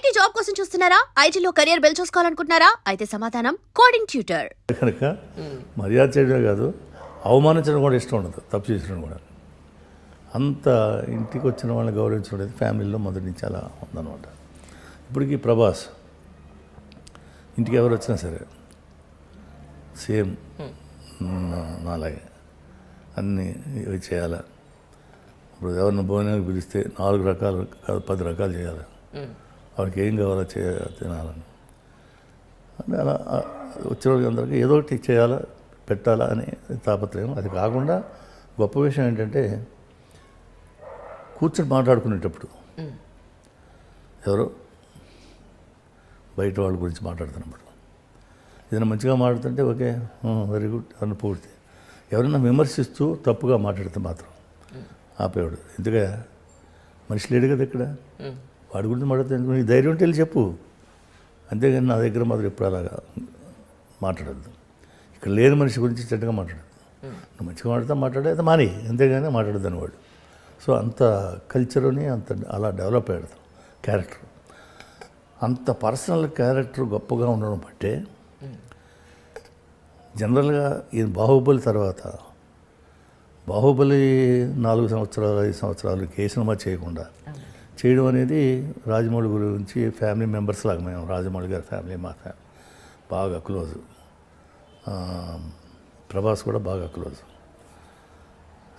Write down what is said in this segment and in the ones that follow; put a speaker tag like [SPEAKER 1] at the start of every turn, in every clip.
[SPEAKER 1] IT job కోసం చూస్తున్నారా? ఐటీలో కెరియర్ బిల్డ్ చూసుకోవాలనుకుంటున్నారా? అయితే సమాధానం కోడింగ్ ట్యూటర్.
[SPEAKER 2] కనుక మర్యాద చేయడమే కాదు, అవమానించడం కూడా ఇష్టం ఉండదు, తప్పు చేసడం కూడా. అంత ఇంటికి వచ్చిన వాళ్ళని గౌరవించడం అనేది ఫ్యామిలీలో మొదటి నుంచి అలా ఉందన్నమాట. ఇప్పటికీ ప్రభాస్ ఇంటికి ఎవరు వచ్చినా సరే సేమ్ నాలాగే అన్నీ ఇవి చేయాలా. ఇప్పుడు ఎవరిని భోజనానికి పిలిస్తే 4 రకాలు కాదు 10 రకాలు చేయాలి. వాడికి ఏం కావాలో తినాలని అంటే అలా వచ్చిన వాళ్ళకి అందరికీ ఏదో ఒకటి చేయాలా, పెట్టాలా అని తాపత్రయం. అది కాకుండా గొప్ప విషయం ఏంటంటే కూర్చొని మాట్లాడుకునేటప్పుడు ఎవరో బయట వాళ్ళ గురించి మాట్లాడుతున్నప్పుడు ఏదైనా మంచిగా మాట్లాడుతుంటే ఓకే వెరీ గుడ్ అని పూర్తి. ఎవరైనా విమర్శిస్తూ తప్పుగా మాట్లాడితే మాత్రం ఆపేవాడు. ఎందుకంటే మనిషి లేడు కదా ఇక్కడ, వాడి గురించి మాట్లాడితే నీ ధైర్యం ఉంటే వెళ్ళి చెప్పు, అంతేగాని నా దగ్గర మాత్రం ఎప్పుడు అలాగా మాట్లాడద్దు. ఇక్కడ లేని మనిషి గురించి చెడ్డగా మాట్లాడద్దు. నువ్వు మంచిగా మాట్లాడే అది మాని, అంతేగాని మాట్లాడద్దు అనేవాడు. సో అంత కల్చర్ని అంత అలా డెవలప్ అయ్యాడు క్యారెక్టర్. అంత పర్సనల్ క్యారెక్టర్ గొప్పగా ఉండడం బట్టే జనరల్గా ఈ బాహుబలి తర్వాత బాహుబలి 4 సంవత్సరాలు 5 సంవత్సరాలు ఏ సినిమా చేయకుండా చేయడం అనేది రాజమౌళి గురించి ఫ్యామిలీ మెంబర్స్ లాగా మేము రాజమౌళి గారి ఫ్యామిలీ మా ఫ్యామిలీ బాగా క్లోజ్, ప్రభాస్ కూడా బాగా క్లోజ్.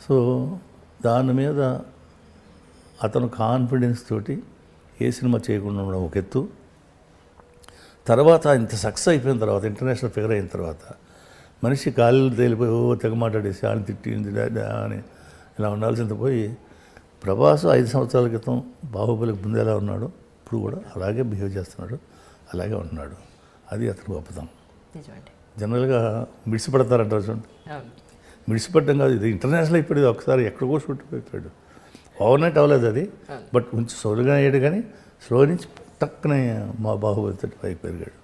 [SPEAKER 2] సో దాని మీద అతను కాన్ఫిడెన్స్ తోటి ఏ సినిమా చేయకుండా ఉండడం ఒక ఎత్తు. తర్వాత ఇంత సక్సెస్ అయిపోయిన తర్వాత ఇంటర్నేషనల్ ఫిగర్ అయిన తర్వాత మనిషి కాళ్ళు తేలిపోయి తెగ మాట్లాడేసి ఆయన తిట్టింది అని ఇలా ఉండాల్సింది పోయి ప్రభాస్ 5 సంవత్సరాల క్రితం బాహుబలికి ముందు ఎలా ఉన్నాడు ఇప్పుడు కూడా అలాగే బిహేవ్ చేస్తున్నాడు, అలాగే ఉంటున్నాడు. అది అతను గొప్పతనం. జనరల్గా మిడిసిపడతారంటారు చూడండి, మిడిసిపడ్డం కాదు, ఇది ఇంటర్నేషనల్ అయిపోయింది. ఒకసారి ఎక్కడికో షూట్ అయిపోయాడు. ఓవర్ నైట్ అవ్వలేదు అది, బట్ కొంచెం స్లోగా అయ్యాడు. కానీ స్లో నుంచి టక్కునే మా బాహుబలి తోటి పైకి పెరిగాడు.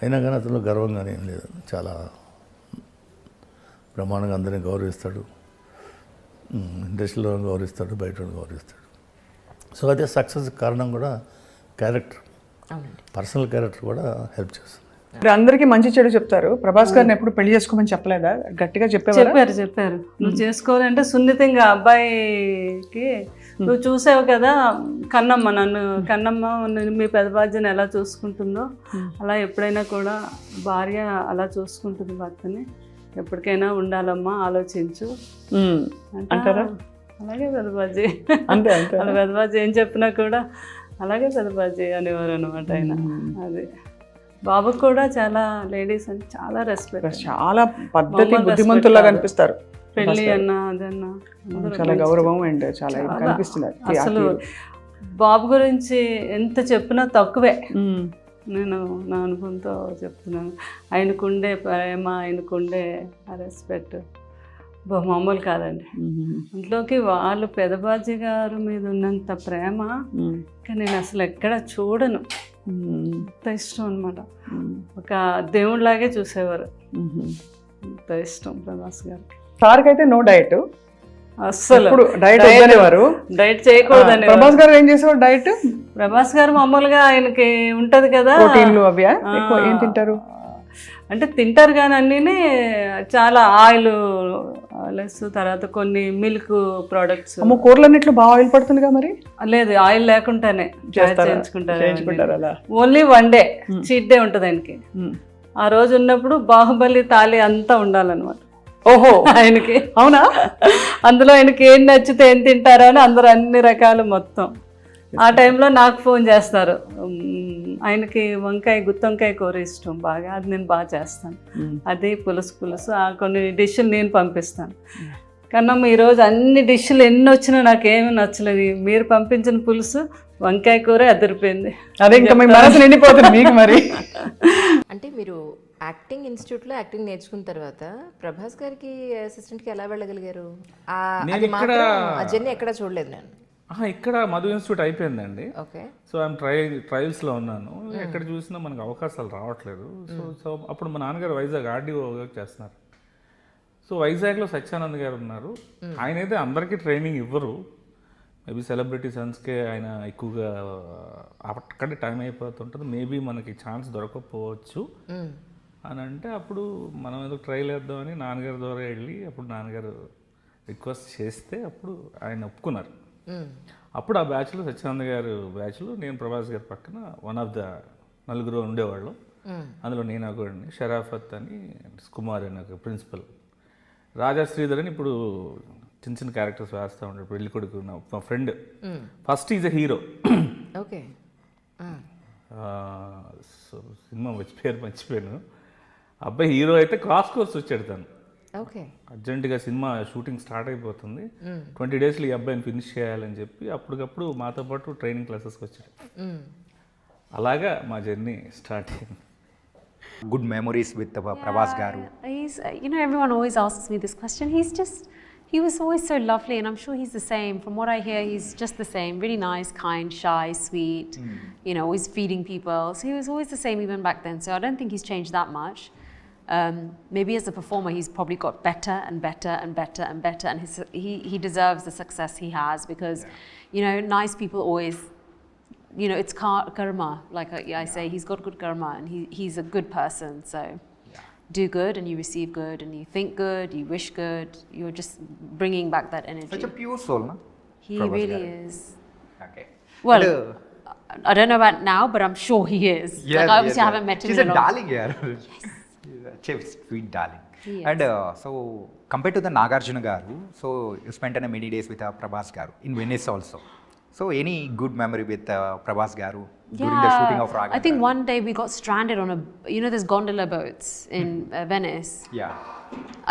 [SPEAKER 2] అయినా కానీ అతను గర్వంగానే ఏం లేదు, చాలా బ్రహ్మాండంగా అందరినీ గౌరవిస్తాడు, ఇండస్ట్రీలో గౌరవిస్తాడు, బయట గౌరవిస్తాడు. సో అదే సక్సెస్ కారణం కూడా క్యారెక్టర్, పర్సనల్ క్యారెక్టర్ కూడా హెల్ప్ చేస్తుంది.
[SPEAKER 3] అందరికీ మంచి చెడు చెప్తారు. ప్రభాస్ గారిని ఎప్పుడు పెళ్లి చేసుకోమని చెప్పలేదా? గట్టిగా
[SPEAKER 4] చెప్పారు. నువ్వు చేసుకోవాలంటే సున్నితంగా అబ్బాయికి నువ్వు చూసావు కదా కన్నమ్మ మీ పెద్ద బాధ్యను ఎలా చూసుకుంటుందో అలా ఎప్పుడైనా కూడా భార్య అలా చూసుకుంటుంది భర్తని. ఎప్పటికైనా ఉండాలమ్మా, ఆలోచించు అంటారా? అలాగే పెద్దబాజీ అలా పెద్దబాజీ ఏం చెప్పినా కూడా అలాగే పెద్దబాజీ అనేవారు అనమాట ఆయన. అది బాబుకు కూడా చాలా లేడీస్ అని చాలా రెస్పెక్ట్,
[SPEAKER 3] చాలా పద్ధతి, బుద్ధిమంతుల్లాగా కనిపిస్తారు.
[SPEAKER 4] పెళ్ళి అన్నా అదన్నా
[SPEAKER 3] చాలా గౌరవం అండ్ చాలా కనిపిస్తుంది.
[SPEAKER 4] అసలు బాబు గురించి ఎంత చెప్పినా తక్కువే. నేను నా అనుభవంతో చెప్తున్నాను. ఆయనకుండే ప్రేమ, ఆయనకుండే రెస్పెక్ట్ మామూలు కాదండి. ఇంట్లోకి వాళ్ళు పెదబాజీ గారు మీద ఉన్నంత ప్రేమ ఇంకా నేను అసలు ఎక్కడ చూడను. అంత ఇష్టం అనమాట. ఒక దేవుడిలాగే చూసేవారు. అంత ఇష్టం ప్రభాస్ గారికి.
[SPEAKER 3] సార్కి అయితే నో డైట్,
[SPEAKER 4] అస్సలు డైట్ చేయకూడదని.
[SPEAKER 3] ప్రభాస్ గారు ఏం చేసేవారు డైట్?
[SPEAKER 4] ప్రభాస్ గారు మామూలుగా ఆయనకి ఉంటది కదా
[SPEAKER 3] ప్రోటీన్లు అవి ఏం తింటారు
[SPEAKER 4] అంటే తింటారు కానీ అన్నీ చాలా ఆయిల్ లెస్, తర్వాత కొన్ని మిల్క్ ప్రోడక్ట్స్.
[SPEAKER 3] కూరలన్నిట్లో బాగా ఆయిల్ పడుతుందిగా మరి?
[SPEAKER 4] లేదు, ఆయిల్ లేకుండానే
[SPEAKER 3] చేయించుకుంటారు.
[SPEAKER 4] ఓన్లీ 1 డే చీట్ డే ఉంటుంది ఆయనకి. ఆ రోజు ఉన్నప్పుడు బాహుబలి తాళి అంతా ఉండాలన్నమాట.
[SPEAKER 3] ఓహో,
[SPEAKER 4] ఆయనకి
[SPEAKER 3] అవునా?
[SPEAKER 4] అందులో ఆయనకి ఏం నచ్చితే ఏం తింటారో అని అందరూ అన్ని రకాలు మొత్తం. ఆ టైంలో నాకు ఫోన్ చేస్తారు. ఆయనకి గుత్తొంకాయ కూర ఇష్టం బాగా, అది నేను బాగా చేస్తాను. అది పులుసు కొన్ని డిష్లు నేను పంపిస్తాను. కన్నమ్మ ఈరోజు అన్ని డిష్లు ఎన్ని వచ్చినా నాకేమీ నచ్చలేదు, మీరు పంపించిన పులుసు వంకాయ కూర అదిరిపోయింది.
[SPEAKER 3] అదే ఇంకా మీ మనసు నిండిపోతుంది మీకు మరి.
[SPEAKER 5] అంటే మీరు యాక్టింగ్ ఇన్స్టిట్యూట్లో యాక్టింగ్ నేర్చుకున్న తర్వాత ప్రభాస్ గారికి అసిస్టెంట్కి ఎలా వెళ్ళగలిగారు? ఆ జర్నీ ఎక్కడ చూడలేదు నేను.
[SPEAKER 6] ఇక్కడ మధు ఇన్స్టిట్యూట్ అయిపోయిందండి.
[SPEAKER 5] ఓకే.
[SPEAKER 6] సో ఐఎమ్ ట్రయల్స్లో ఉన్నాను. ఎక్కడ చూసినా మనకు అవకాశాలు రావట్లేదు. సో అప్పుడు మా నాన్నగారు వైజాగ్ ఆర్డీఓ వర్క్ చేస్తున్నారు. సో వైజాగ్లో సత్యానంద్ గారు ఉన్నారు. ఆయన అయితే అందరికీ ట్రైనింగ్ ఇవ్వరు, మేబీ సెలబ్రిటీ సన్స్కే ఆయన ఎక్కువగా అక్కడే టైం అయిపోతుంటుంది, మేబీ మనకి ఛాన్స్ దొరకకపోవచ్చు అని అంటే అప్పుడు మనం ఏదో ట్రైల్ వేద్దామని నాన్నగారి ద్వారా వెళ్ళి అప్పుడు నాన్నగారు రిక్వెస్ట్ చేస్తే అప్పుడు ఆయన ఒప్పుకున్నారు. అప్పుడు ఆ బ్యాచ్లో సత్యానంద గారు బ్యాచ్లో నేను ప్రభాస్ గారి పక్కన వన్ ఆఫ్ ద నలుగురు ఉండేవాళ్ళు. అందులో నేను ఒకడిని, షరాఫత్ అని, కుమార్ అని ఒక ప్రిన్సిపల్, రాజా శ్రీధర్ అని ఇప్పుడు చిన్న చిన్న క్యారెక్టర్స్ వేస్తూ ఉంటాడు. పెళ్లి కొడుకు మా friend, first is a hero.
[SPEAKER 5] Okay.
[SPEAKER 6] So cinema పేరు మర్చిపోయాను. అబ్బాయి హీరో అయితే క్రాస్ కోర్స్ వచ్చాడు తను.
[SPEAKER 5] ఓకే.
[SPEAKER 6] అర్జెంటుగా సినిమా షూటింగ్ స్టార్ట్ అయిపోతుంది, 20 డేస్లో ఈ అబ్బాయిని ఫినిష్ చేయాలని చెప్పి అప్పటికప్పుడు మాతో పాటు ట్రైనింగ్ క్లాసెస్కి వచ్చాడు. అలాగా మా జర్నీ స్టార్ట్ అయింది.
[SPEAKER 7] Good memories with Prabhas Garu.
[SPEAKER 8] He's, everyone always asks me this question. He was always so lovely, and I'm sure he's the same. From what I hear, he's just the same. Really nice, kind, shy, sweet, always feeding people. So he was always the same even back then. So I don't think he's changed that much. Maybe as a performer, he's probably got better and better and better and better, and he deserves the success he has because, nice people always, it's karma. Like I say, he's got good karma, and he's a good person. So do good, and you receive good, and you think good, you wish good. You're just bringing back that energy.
[SPEAKER 7] Such a pure soul, no?
[SPEAKER 8] He
[SPEAKER 7] Prabhas
[SPEAKER 8] really
[SPEAKER 7] Garu.
[SPEAKER 8] is.
[SPEAKER 7] Okay.
[SPEAKER 8] Well, I don't know about now, but I'm sure he is. Like obviously, I haven't met him
[SPEAKER 7] She's
[SPEAKER 8] in
[SPEAKER 7] a
[SPEAKER 8] a long.
[SPEAKER 7] darling, yeah. She's a sweet darling.
[SPEAKER 8] He is.
[SPEAKER 7] And so compared to the Nagarjuna Garu, so you spent many days with Prabhas Garu in Venice also. So any good memory with Prabhas Garu during the shooting of Raga?
[SPEAKER 8] I think one day we got stranded on there's gondola boats in Venice.
[SPEAKER 7] Yeah.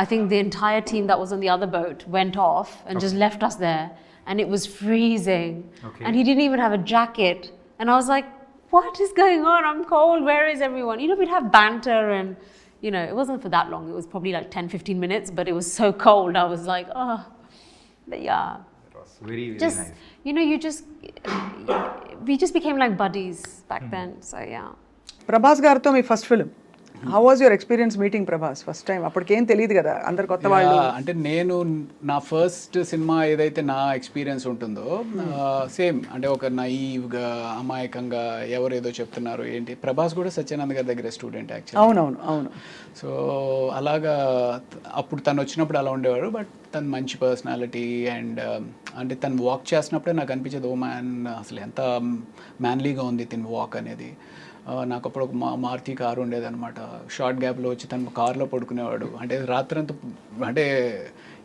[SPEAKER 8] I think the entire team that was on the other boat went off and just left us there, and it was freezing.
[SPEAKER 7] Okay.
[SPEAKER 8] And he didn't even have a jacket, and I was like, what is going on? I'm cold. Where is everyone? We'd have banter, and it wasn't for that long. It was probably like 10-15 minutes, but it was so cold. I was like, oh, but yeah.
[SPEAKER 7] It was very, very
[SPEAKER 8] Just,
[SPEAKER 7] nice.
[SPEAKER 8] we just became like buddies back then. So yeah.
[SPEAKER 3] Prabhas గారితో మీ first film, how was your experience meeting Prabhas first time? అప్పటికేం తెలియదు కదా, అందరు కొత్త వాళ్ళు.
[SPEAKER 9] అంటే నేను నా ఫస్ట్ సినిమా ఏదైతే నా ఎక్స్పీరియన్స్ ఉంటుందో సేమ్ అంటే ఒక నైవ్గా అమాయకంగా ఎవరేదో చెప్తున్నారు ఏంటి. ప్రభాస్ కూడా సత్యానంద్ గారి దగ్గర స్టూడెంట్ యాక్చువల్లీ.
[SPEAKER 3] అవును.
[SPEAKER 9] సో అలాగా అప్పుడు తను వచ్చినప్పుడు అలా ఉండేవాడు. బట్ తను మంచి పర్సనాలిటీ అండ్ అంటే తను వాక్ చేసినప్పుడే నాకు అనిపించేది, ఓ మ్యాన్ అసలు ఎంత మ్యాన్లీగా ఉంది తిని వాక్ అనేది. నాకు అప్పుడు ఒక మారుతి కారు ఉండేదన్నమాట. షార్ట్ గ్యాప్లో వచ్చి తను కార్లో పడుకునేవాడు. అంటే రాత్రంతా అంటే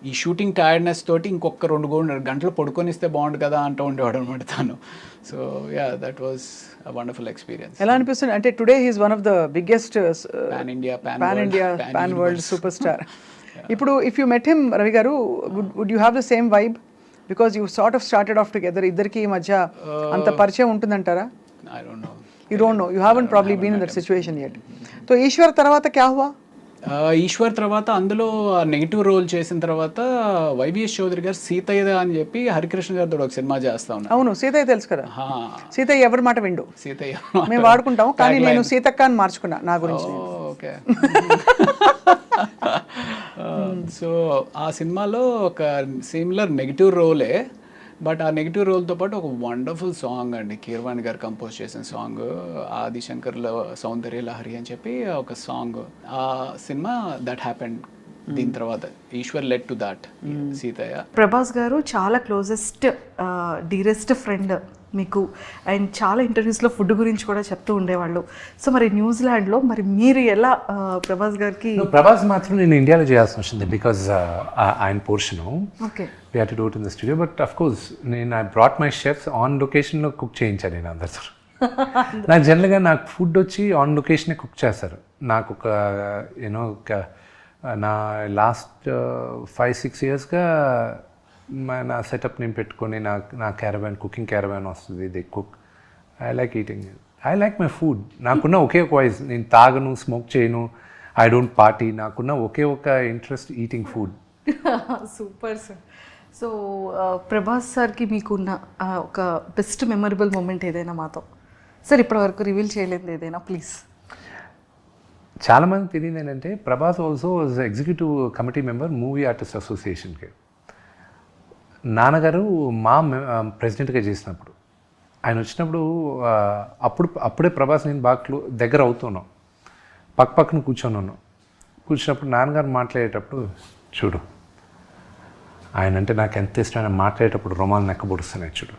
[SPEAKER 9] ఈ షూటింగ్ టైర్డ్నెస్ తోటి ఇంకొక 2 గంటలు పడుకొనిస్తే బాగుండు కదా అంటూ ఉండేవాడు అనమాట తను. So yeah, that was a wonderful experience.
[SPEAKER 3] ఎలా అనిపిస్తుంది అంటే today he's one of the biggest pan world super star. ఇప్పుడు if you met him Ravi garu, would you have the same vibe? Because you sort of started off together. ఇద్దరికి ఈ మధ్య అంత పరిచయం ఉంటుందంటారా?
[SPEAKER 9] I don't know.
[SPEAKER 3] You don't know. You haven't probably been in that situation yet. So Eshwar తర్వాత క్యా హువా?
[SPEAKER 9] ఈశ్వర్ తర్వాత అందులో నెగిటివ్ రోల్ చేసిన తర్వాత వైవిఎస్ చౌదరి గారు సీతయ్య అని చెప్పి హరికృష్ణ గారితో ఒక సినిమా చేస్తా ఉన్నారు.
[SPEAKER 3] అవును, సీతయ్య తెలుసు కదా. సీతయ్య ఎవరి మాట విండు,
[SPEAKER 9] సీతయ్య
[SPEAKER 3] మేము వాడుకుంటాం. కానీ నేను సీతక్క అని మార్చుకున్నా నా గురించి.
[SPEAKER 9] ఓకే. సో ఆ సినిమాలో ఒక సిమిలర్ నెగిటివ్ రోలే, బట్ ఆ నెగిటివ్ రోల్తో పాటు ఒక వండర్ఫుల్ సాంగ్ అండి, కీరవాణి గారు కంపోజ్ చేసిన సాంగ్, ఆదిశంకర్లో సౌందర్య లహరి అని చెప్పి ఒక సాంగ్. ఆ సినిమా దట్ హ్యాపెండ్. దీని తర్వాత Eshwar led to that Seethayya.
[SPEAKER 10] Prabhas గారు చాలా క్లోజెస్ట్ డీరెస్ట్ ఫ్రెండ్ మీకు. అండ్ చాలా ఇంటర్వ్యూస్లో ఫుడ్ గురించి కూడా చెప్తూ ఉండేవాళ్ళు. సో మరి న్యూజిలాండ్లో మరి మీరు ఎలా ప్రభాస్ గారికి?
[SPEAKER 11] ప్రభాస్ మాత్రం నేను ఇండియాలో చేయాల్సి వచ్చింది బికాజ్ ఆయన portion.
[SPEAKER 10] Okay.
[SPEAKER 11] We had to do it in the studio. But of course I brought my chefs on లొకేషన్లో కుక్ చేయించాను నేను అందరితో. నాకు జనరల్గా నాకు ఫుడ్ వచ్చి ఆన్ లొకేషనే కుక్ చేస్తారు. నాకు ఒక నా లాస్ట్ 5-6 ఇయర్స్గా నా సెటప్ నేను పెట్టుకొని నా క్యారవాన్, కుకింగ్ క్యారవాన్ వస్తుంది. They cook. I like eating. I like my food. నాకున్న ఒకే ఒక వాయిస్, నేను తాగను, స్మోక్ చేయను, ఐ డోంట్ పార్టీ. నాకున్న ఒకే ఒక interest eating food.
[SPEAKER 10] Super sir. So Prabhas సార్కి మీకున్న ఒక బెస్ట్ మెమరబుల్ మూమెంట్ ఏదైనా మాతో సార్ ఇప్పటివరకు రివీల్ చేయలేదు ఏదైనా ప్లీజ్?
[SPEAKER 11] చాలామంది తెలియదు ఏంటంటే Prabhas also was executive committee member movie artist అసోసియేషన్కి. నాన్నగారు మా ప్రెసిడెంట్గా చేసినప్పుడు ఆయన వచ్చినప్పుడు అప్పుడే ప్రభాస్ నేను బాగా దగ్గర అవుతున్నాం, పక్కన కూర్చొని ఉన్నాం. కూర్చున్నప్పుడు నాన్నగారు మాట్లాడేటప్పుడు చూడు ఆయన అంటే నాకు ఎంత ఇష్టమైన మాట్లాడేటప్పుడు రోమాలు నెక్కబొడుస్తున్నాయి చూడు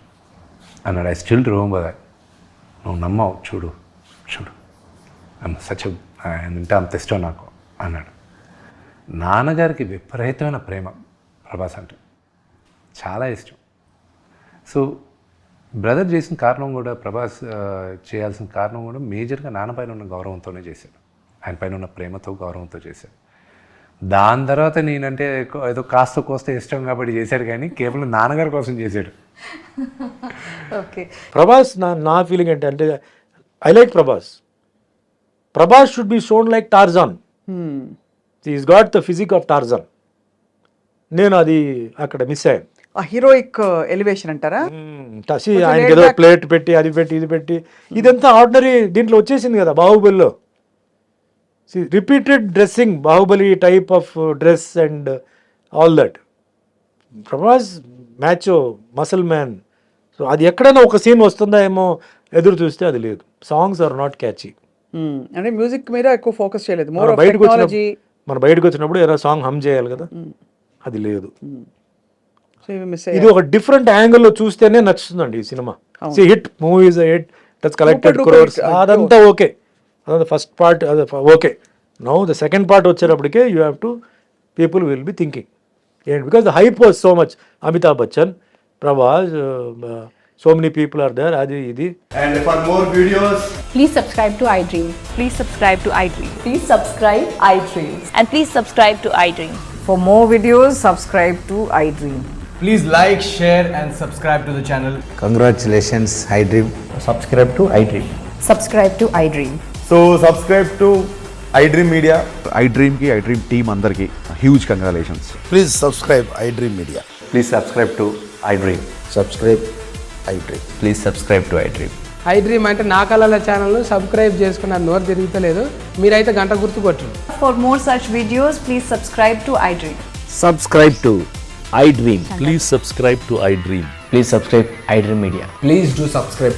[SPEAKER 11] అన్నాడు. I still remember that. నువ్వు నమ్మవు, చూడు చూడు ఆయన అంటే అంత ఇష్టం నాకు అన్నాడు. నాన్నగారికి విపరీతమైన ప్రేమ ప్రభాస్ అంటే, చాలా ఇష్టం. సో బ్రదర్ చేసిన కారణం కూడా, ప్రభాస్ చేయాల్సిన కారణం కూడా మేజర్గా నాన్న పైన ఉన్న గౌరవంతోనే చేశాడు, ఆయన పైన ఉన్న ప్రేమతో గౌరవంతో చేశాడు. దాని తర్వాత నేనంటే ఏదో కాస్త కోస్త ఇష్టం కాబట్టి చేశాడు, కానీ కేవలం నాన్నగారి కోసం చేశాడు.
[SPEAKER 3] ఓకే.
[SPEAKER 12] ప్రభాస్ నా ఫీలింగ్ అంటే I like Prabhas should be shown like Tarzan. Is got the physique of Tarzan. నేను అది అక్కడ మిస్ అయ్యాను.
[SPEAKER 3] ఆ హీరోయిక్ ఎలివేషన్ అంటారా?
[SPEAKER 12] ఆయనకి ఏదో ప్లేట్ పెట్టి అది పెట్టి ఇది పెట్టి ఇదంతా ఆర్డినరీ దీంట్లో వచ్చేసింది కదా బాహుబలిలో. Repeated dressing, Baahubali type of dress and all that. Prabhas మ్యాచో muscle man. So అది ఎక్కడైనా ఒక సీన్ వస్తుందా ఏమో ఎదురు చూస్తే అది లేదు. Songs are not catchy.
[SPEAKER 3] అంటే మ్యూజిక్ మీద ఎక్కువ ఫోకస్ చేయలేదు.
[SPEAKER 12] మన బయటకు వచ్చినప్పుడు ఏదో సాంగ్ హమ్ చేయాలి కదా, అది లేదు. ఇది ఒక డిఫరెంట్ యాంగిల్లో చూస్తేనే నచ్చుతుందండి ఈ సినిమా. Hit movies hit, that's collected crores, అదంతా ఓకే. అదంతా ఫస్ట్ పార్ట్ అది okay. Now the second part వచ్చేటప్పటికే you have to people will be thinking ఏంటి, because the hype was so much. Amitabh Bachchan, Prabhas, so many people are there, adi idi.
[SPEAKER 13] And for more videos,
[SPEAKER 14] please subscribe to iDream.
[SPEAKER 15] Please subscribe to iDream.
[SPEAKER 14] Please subscribe iDream.
[SPEAKER 15] And please subscribe to iDream.
[SPEAKER 14] For more videos, subscribe to iDream.
[SPEAKER 13] please like, share and subscribe to the channel.
[SPEAKER 16] Congratulations iDream.
[SPEAKER 13] Subscribe to iDream.
[SPEAKER 14] Subscribe to iDream.
[SPEAKER 13] So subscribe to iDream Media.
[SPEAKER 17] iDream ki iDream team andarki huge congratulations.
[SPEAKER 16] Please subscribe iDream Media.
[SPEAKER 17] Please subscribe to iDream.
[SPEAKER 16] Subscribe iDream.
[SPEAKER 17] Please subscribe to iDream.
[SPEAKER 18] iDream అంటే నా కళల ఛానల్ను subscribe చేసుకున్న నోరు తిరుగుతలేదు, మీరైతే గంట గుర్తు కొట్టండి.
[SPEAKER 14] For more such videos, please subscribe to iDream.
[SPEAKER 19] Subscribe to iDream.
[SPEAKER 20] Please subscribe to iDream.
[SPEAKER 19] Please subscribe iDream Media.
[SPEAKER 13] Please do subscribe